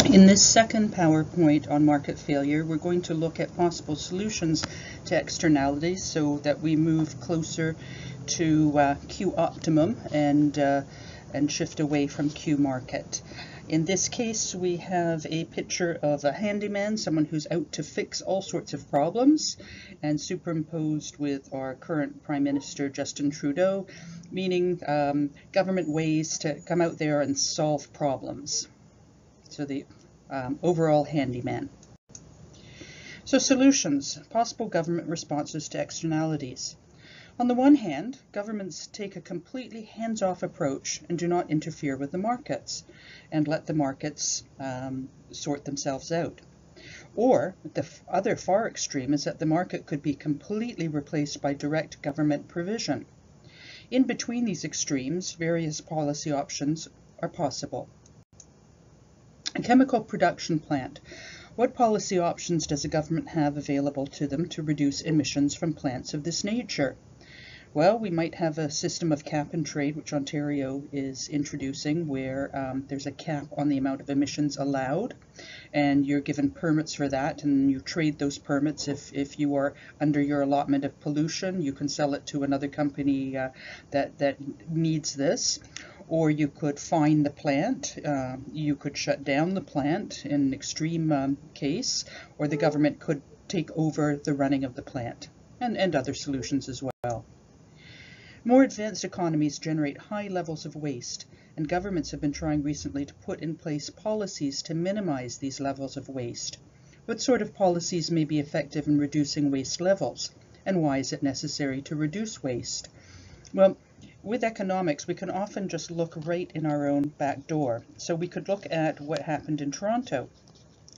In this second PowerPoint on market failure, we're going to look at possible solutions to externalities so that we move closer to Q optimum and shift away from Q market. In this case, we have a picture of a handyman, someone who's out to fix all sorts of problems, and superimposed with our current Prime Minister, Justin Trudeau, meaning government ways to come out there and solve problems. So the overall handyman. So solutions, possible government responses to externalities. On the one hand, governments take a completely hands-off approach and do not interfere with the markets and let the markets sort themselves out. Or the other far extreme is that the market could be completely replaced by direct government provision. In between these extremes, various policy options are possible. A chemical production plant. What policy options does a government have available to them to reduce emissions from plants of this nature? Well, we might have a system of cap and trade, which Ontario is introducing, where there's a cap on the amount of emissions allowed, and you're given permits for that, and you trade those permits. If you are under your allotment of pollution, you can sell it to another company that needs this. Or you could fine the plant, you could shut down the plant in an extreme case, or the government could take over the running of the plant, and other solutions as well. More advanced economies generate high levels of waste, and governments have been trying recently to put in place policies to minimize these levels of waste. What sort of policies may be effective in reducing waste levels, and why is it necessary to reduce waste? Well, with economics, we can often just look right in our own back door. So we could look at what happened in Toronto.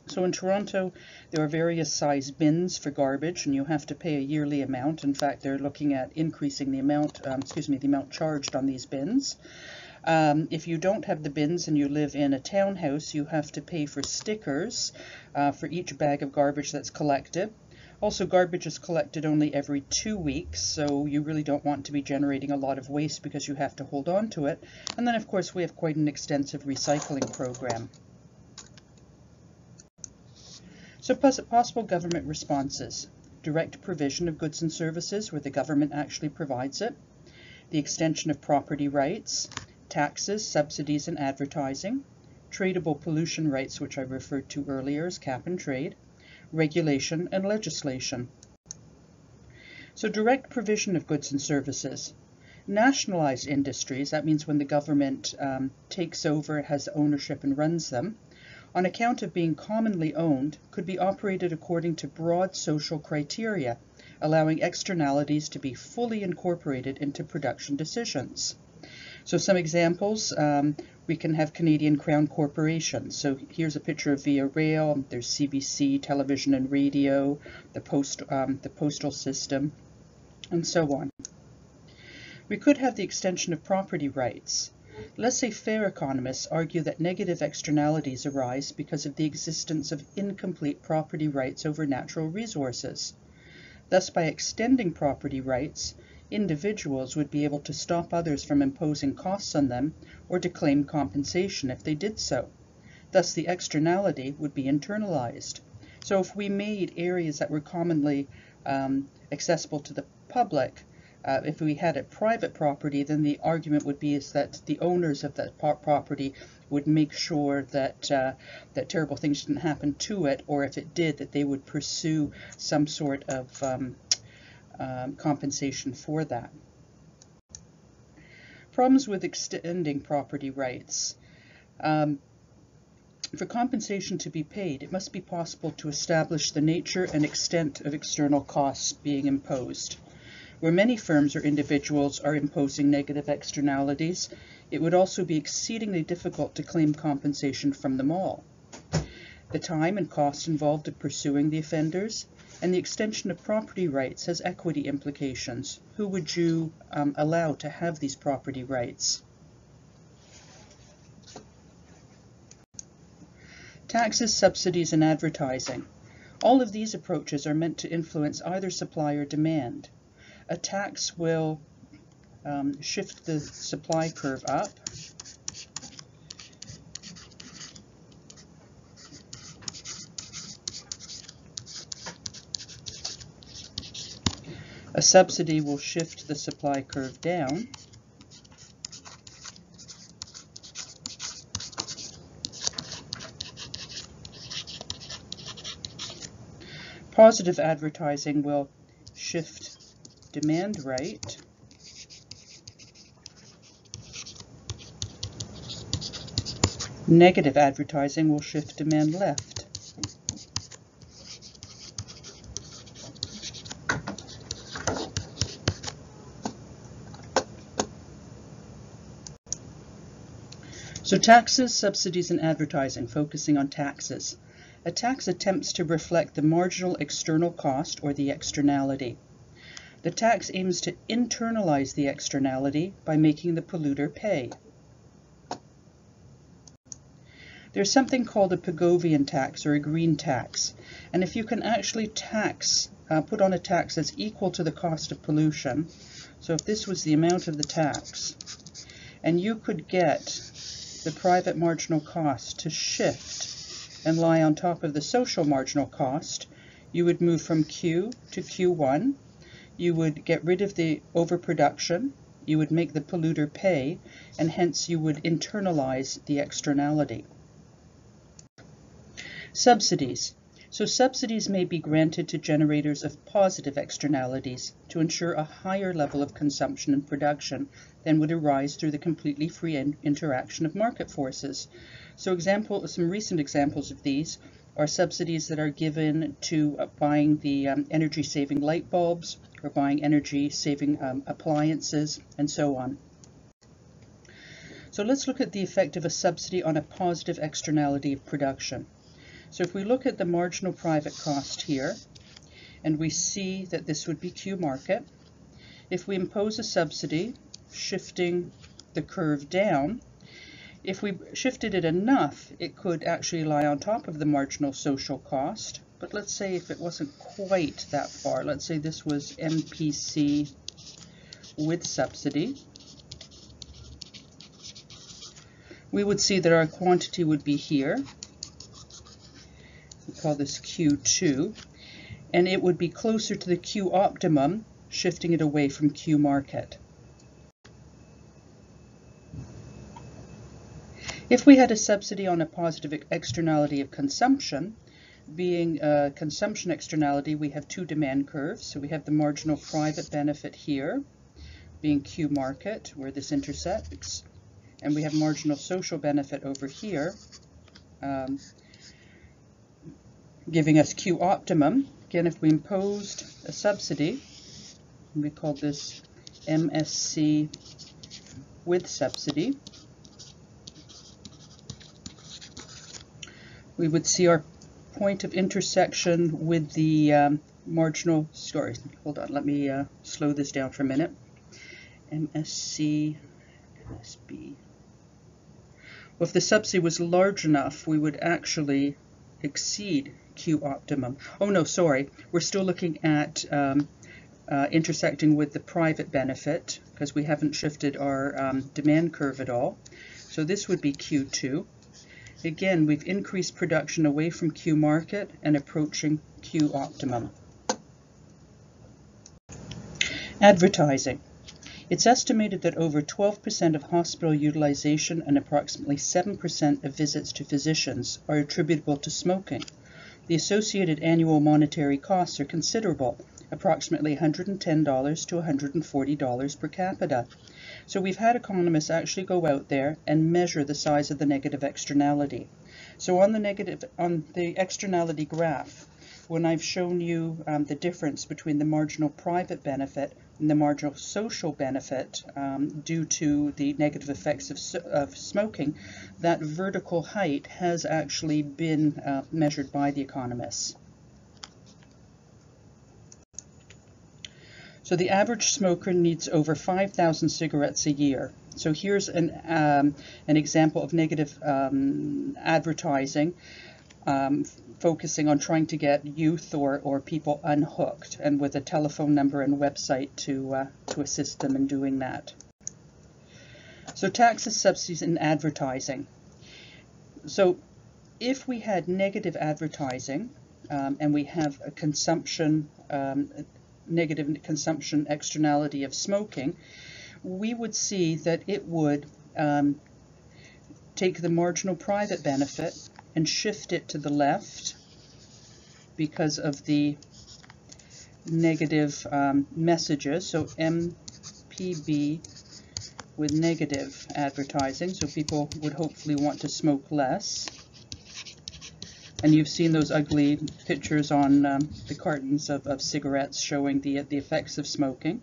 So in Toronto, there are various size bins for garbage, and you have to pay a yearly amount. In fact, they're looking at increasing the amount, the amount charged on these bins. If you don't have the bins and you live in a townhouse, you have to pay for stickers for each bag of garbage that's collected. Also, garbage is collected only every 2 weeks, so you really don't want to be generating a lot of waste because you have to hold on to it. And then, of course, we have quite an extensive recycling program. So possible government responses. Direct provision of goods and services where the government actually provides it. The extension of property rights. Taxes, subsidies, and advertising. Tradable pollution rights, which I referred to earlier as cap and trade. Regulation and legislation. So direct provision of goods and services. Nationalized industries, that means when the government takes over, has ownership and runs them, on account of being commonly owned, could be operated according to broad social criteria, allowing externalities to be fully incorporated into production decisions. So some examples, we can have Canadian Crown Corporation. So here's a picture of Via Rail, there's CBC, television and radio, the postal system, and so on. We could have the extension of property rights. Laissez-faire economists argue that negative externalities arise because of the existence of incomplete property rights over natural resources. Thus, by extending property rights, individuals would be able to stop others from imposing costs on them or to claim compensation if they did so. Thus, the externality would be internalized. So if we made areas that were commonly accessible to the public, if we had a private property, then the argument would be is that the owners of that property would make sure that that terrible things didn't happen to it, or if it did, that they would pursue some sort of compensation for that. Problems with extending property rights. For compensation to be paid, it must be possible to establish the nature and extent of external costs being imposed. Where many firms or individuals are imposing negative externalities, it would also be exceedingly difficult to claim compensation from them all. The time and cost involved in pursuing the offenders, and the extension of property rights has equity implications. Who would you allow to have these property rights? Taxes, subsidies, and advertising. All of these approaches are meant to influence either supply or demand. A tax will shift the supply curve up, A subsidy will shift the supply curve down. Positive advertising will shift demand right. Negative advertising will shift demand left. So taxes, subsidies, and advertising, focusing on taxes. A tax attempts to reflect the marginal external cost, or the externality. The tax aims to internalize the externality by making the polluter pay. There's something called a Pigovian tax, or a green tax, and if you can actually put on a tax that's equal to the cost of pollution, so if this was the amount of the tax, and you could get the private marginal cost to shift and lie on top of the social marginal cost, you would move from Q to Q1, you would get rid of the overproduction, you would make the polluter pay, and hence you would internalize the externality. Subsidies. So subsidies may be granted to generators of positive externalities to ensure a higher level of consumption and production than would arise through the completely free interaction of market forces. So some recent examples of these are subsidies that are given to buying the energy-saving light bulbs, or buying energy-saving appliances, and so on. So let's look at the effect of a subsidy on a positive externality of production. So if we look at the marginal private cost here, and we see that this would be Q market, if we impose a subsidy, shifting the curve down, if we shifted it enough, it could actually lie on top of the marginal social cost. But let's say if it wasn't quite that far, let's say this was MPC with subsidy, we would see that our quantity would be here. We call this Q2, and it would be closer to the Q optimum, shifting it away from Q market. If we had a subsidy on a positive externality of consumption, being a consumption externality, we have two demand curves. So we have the marginal private benefit here, being Q market, where this intersects, and we have marginal social benefit over here, giving us Q optimum. Again, if we imposed a subsidy, we call this MSC with subsidy, we would see our point of intersection with the marginal, sorry, hold on, let me slow this down for a minute. MSC, MSB. Well, if the subsidy was large enough, we would actually exceed Q optimum. Oh no, sorry, we're still looking at intersecting with the private benefit, because we haven't shifted our demand curve at all. So this would be Q2. Again, we've increased production away from Q market and approaching Q optimum. Advertising. It's estimated that over 12% of hospital utilization and approximately 7% of visits to physicians are attributable to smoking. The associated annual monetary costs are considerable, approximately $110 to $140 per capita. So we've had economists actually go out there and measure the size of the negative externality. So on the externality graph, when I've shown you the difference between the marginal private benefit and the marginal social benefit due to the negative effects of smoking, that vertical height has actually been measured by the economists. So the average smoker needs over 5,000 cigarettes a year. So here's an example of negative advertising, focusing on trying to get youth or people unhooked, and with a telephone number and website to assist them in doing that. So taxes, subsidies, and advertising. So if we had negative advertising and we have a consumption negative consumption externality of smoking, we would see that it would take the marginal private benefit and shift it to the left because of the negative messages. So MPB with negative advertising, so people would hopefully want to smoke less. And you've seen those ugly pictures on the cartons of cigarettes showing the effects of smoking.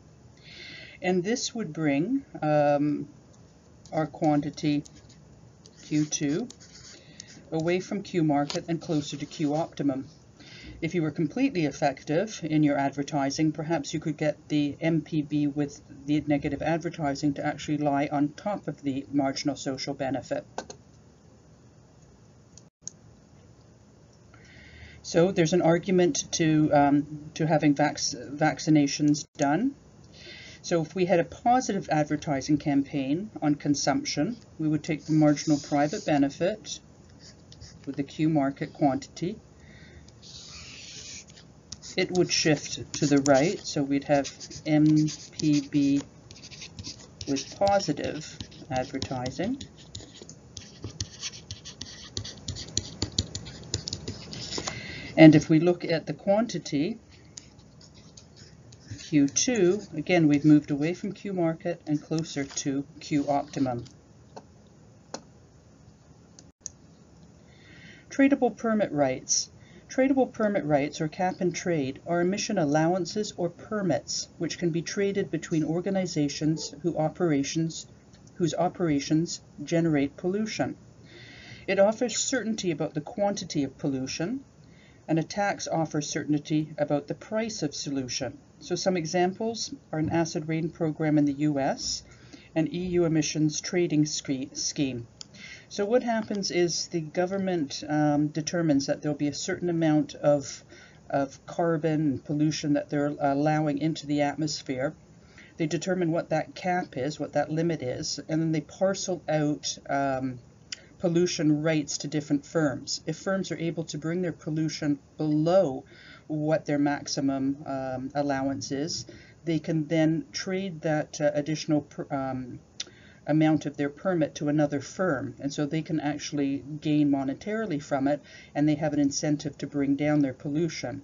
And this would bring our quantity Q2 away from Q market and closer to Q optimum. If you were completely effective in your advertising, perhaps you could get the MPB with the negative advertising to actually lie on top of the marginal social benefit. So there's an argument to having vaccinations done. So if we had a positive advertising campaign on consumption, we would take the marginal private benefit with the Q market quantity. It would shift to the right, so we'd have MPB with positive advertising. And if we look at the quantity, Q2, again, we've moved away from Q market and closer to Q optimum. Tradable permit rights. Tradable permit rights, or cap and trade, are emission allowances or permits which can be traded between organizations whose operations generate pollution. It offers certainty about the quantity of pollution, and a tax offers certainty about the price of solution. So some examples are an acid rain program in the US, and EU emissions trading scheme. So what happens is the government determines that there'll be a certain amount of carbon and pollution that they're allowing into the atmosphere. They determine what that cap is, what that limit is, and then they parcel out pollution rights to different firms. If firms are able to bring their pollution below what their maximum allowance is, they can then trade that additional amount of their permit to another firm, and so they can actually gain monetarily from it, and they have an incentive to bring down their pollution.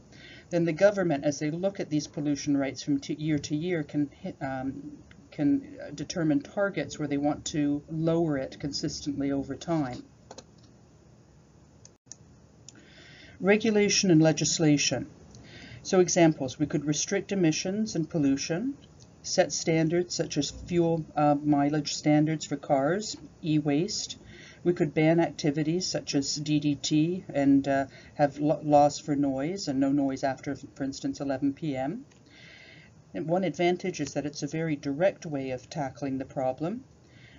Then the government, as they look at these pollution rights from year to year, can determine targets where they want to lower it consistently over time. Regulation and legislation. So examples, we could restrict emissions and pollution, set standards such as fuel mileage standards for cars, e-waste. We could ban activities such as DDT and have laws for noise and no noise after, for instance, 11 p.m. And one advantage is that it's a very direct way of tackling the problem,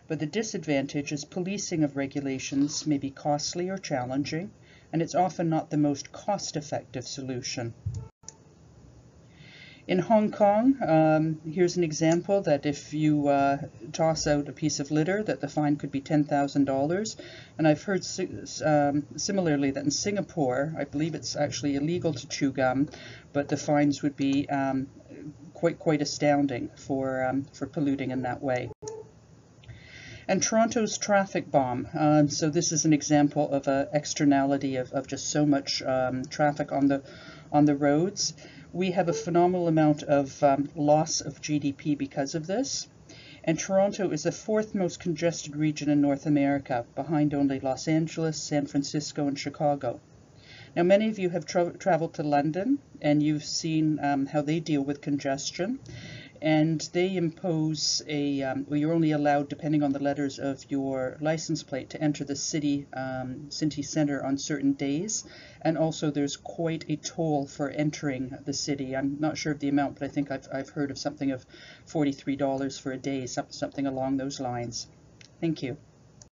but the disadvantage is policing of regulations may be costly or challenging, and it's often not the most cost-effective solution. In Hong Kong, here's an example that if you toss out a piece of litter, that the fine could be $10,000. And I've heard similarly that in Singapore, I believe it's actually illegal to chew gum, but the fines would be quite astounding for polluting in that way. And Toronto's traffic bomb. So this is an example of an externality of just so much traffic on the roads. We have a phenomenal amount of loss of GDP because of this. And Toronto is the fourth most congested region in North America, behind only Los Angeles, San Francisco, and Chicago. Now, many of you have traveled to London, and you've seen how they deal with congestion. And they impose well, you're only allowed, depending on the letters of your license plate, to enter the city center on certain days. And also there's quite a toll for entering the city. I'm not sure of the amount, but I think I've heard of something of $43 for a day, something along those lines. Thank you.